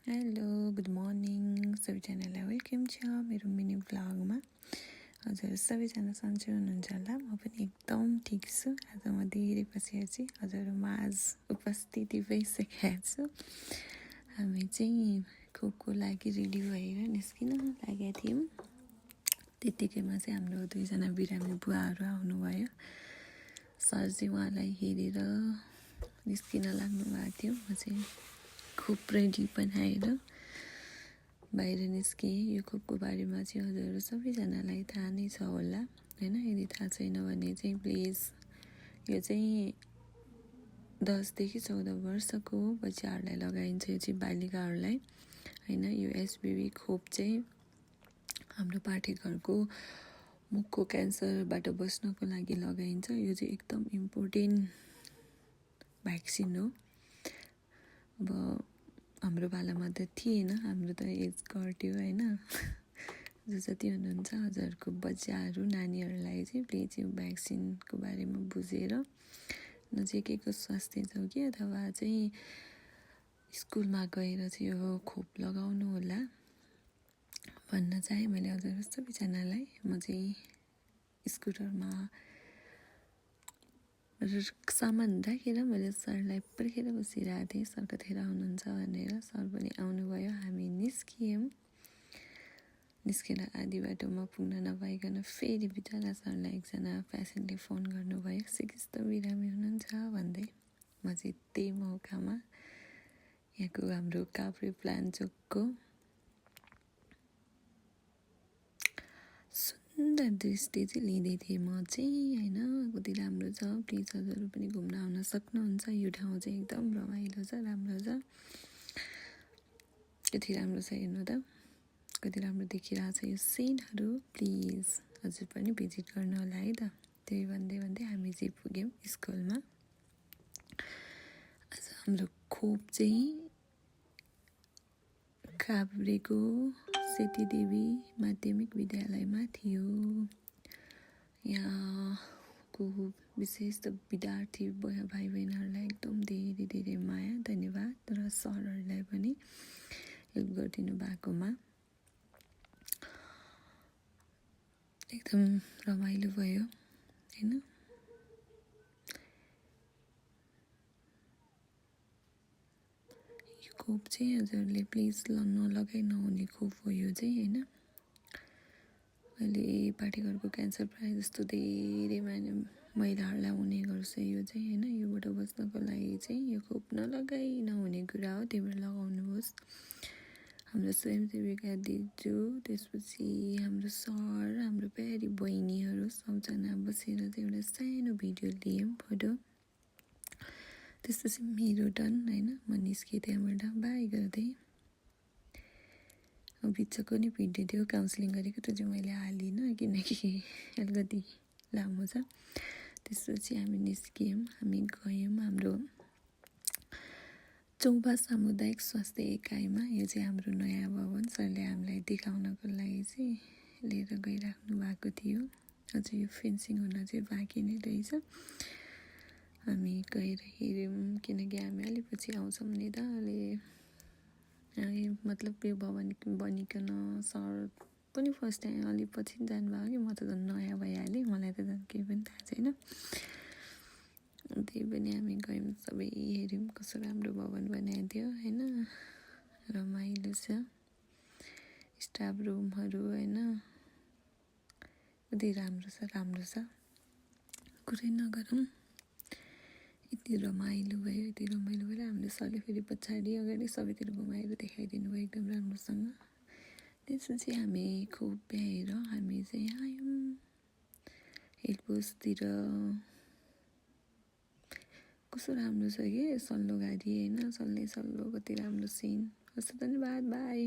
Hello good morning सबैजनालाई welcome छ मेरो मिनी भ्लगमा। हजुर सबैजना सन्चै हुनुहुन्छ होला। म पनि एकदम ठिक छु। आज म धेरै पछि हजुरहरूमा आज उपस्थिति भइसकेको छु। हामी चाहिँ खोपको लागि रेडी भएर निस्किन लागेका थियौँ। त्यत्तिकैमा चाहिँ हाम्रो दुईजना बिरामी बुवाहरू आउनुभयो। सर चाहिँ उहाँलाई हेरेर निस्किन लाग्नु भएको थियो। म चाहिँ खोप रेडी बनाएर बाहिर निस्केँ। यो खोपको बारेमा चाहिँ हजुरहरू सबैजनालाई थाहा नै छ होला हैन। यदि थाहा छैन भने चाहिँ प्लिज, यो चाहिँ 10 देखि 14 वर्षको बच्चाहरूलाई लगाइन्छ। यो चाहिँ बालिकाहरूलाई हैन। यो एचपिभी खोप चाहिँ हाम्रो पाठेघरको मुखको क्यान्सरबाट बस्नको लागि लगाइन्छ। यो चाहिँ एकदम इम्पोर्टेन्ट भ्याक्सिन हो। अब हाम्रो पालामा त थिएन, हाम्रो त एज घट्यो हैन। जो जति हुनुहुन्छ हजुरहरूको बच्चाहरू नानीहरूलाई चाहिँ प्लिज यो भ्याक्सिनको बारेमा बुझेर नजिकैको स्वास्थ्य चौकी अथवा चाहिँ स्कुलमा गएर चाहिँ यो खोप लगाउनु होला भन्न चाहे मैले हजुरहरू सबैजनालाई। म चाहिँ स्कुटरमा सामान राखेर मैले सरलाई पर्खेर बसिरहेको थिएँ। सर कतिखेर आउनुहुन्छ भनेर। सर पनि आउनुभयो। हामी निस्कियौँ। निस्केर आधी बाटोमा पुग्न नपाइकन फेरि बिचरा सरलाई एकजना पेसेन्टले फोन गर्नुभयो, सिकिस्त बिरामी हुनुहुन्छ भन्दै। म चाहिँ त्यही मौकामा यहाँको हाम्रो काभ्रे प्लान्चोकको सुन्दर दृष्टि चाहिँ लिँदै थिएँ म चाहिँ हैन। कति राम्रो छ। प्लिज हजुरहरू पनि घुम्न आउन सक्नुहुन्छ। यो ठाउँ चाहिँ एकदम रमाइलो छ, राम्रो छ। कति राम्रो छ हेर्नु त, कति राम्रो देखिरहेको छ यो सिनहरू। प्लिज हजुर पनि भिजिट गर्नु होला है त। त्यही भन्दै हामी चाहिँ पुग्यौँ स्कुलमा। आज हाम्रो खोप चाहिँ काभ्रेको सेतीदेवी माध्यमिक विद्यालयमा थियो। यहाँको विशेष त विद्यार्थी भाइ बहिनीहरूलाई एकदम धेरै धेरै माया धन्यवाद, र सरहरूलाई पनि हेल्प गरिदिनु भएकोमा। एकदम रमाइलो भयो हैन। यो खोप चाहिँ हजुरले प्लिज नलगाइ नहुने खोप हो यो चाहिँ हैन। अहिले पाठेघरको क्यान्सर प्रायः जस्तो धेरै महिलाहरूलाई हुने गर्छ यो चाहिँ हैन। योबाट बच्नको लागि चाहिँ यो खोप नलगाइ नहुने कुरा हो। त्यही भएर लगाउनुहोस्। हाम्रो स्वयंसेविका दिजु, त्यसपछि हाम्रो सर, हाम्रो प्यारी बहिनीहरू सबजना बसेर चाहिँ एउटा सानो भिडियो लियौँ फोटो। त्यसपछि मेरो टर्न हैन। म निस्केँ त्यहाँबाट बाई गर्दै। बिचको नि भिडियो थियो काउन्सिलिङ गरेको, त्यो चाहिँ मैले हालिनँ किनकि अलिकति लामो छ। त्यसपछि हामी निस्कियौँ। हामी गयौँ हाम्रो चौबा सामुदायिक स्वास्थ्य एकाइमा। यो चाहिँ हाम्रो नयाँ भवन सरले हामीलाई देखाउनको लागि चाहिँ लिएर गइराख्नु भएको थियो। अझ यो फेन्सिङ हुन चाहिँ बाँकी नै रहेछ। हामी गएर हेऱ्यौँ किनकि हामी अलि पछि आउँछौँ नि त। मतलब यो भवन बनिकन सर पनि फर्स्ट टाइम अलि पछि जानुभयो कि म त झन् नयाँ भइहालेँ, मलाई त झन् केही पनि थाहा छैन। त्यही पनि हामी गयौँ, सबै हेऱ्यौँ कस्तो राम्रो भवन बनाएको थियो हैन। रमाइलो छ। स्टाफ रुमहरू हैन, कति राम्रो छ। कुरै नगरौँ। यति रमाइलो भयो हामीले सरले फेरि पछाडि अगाडि सबैतिर घुमाएर देखाइदिनु भयो एकदम राम्रोसँग। त्यसपछि हामी खोप भ्याएर हामी चाहिँ आयौँ हेडपोस्टतिर। कस्तो राम्रो छ कि सल्लो गाडी हैन, सल्लो कति राम्रो सिन। हस् धन्यवाद, बाई।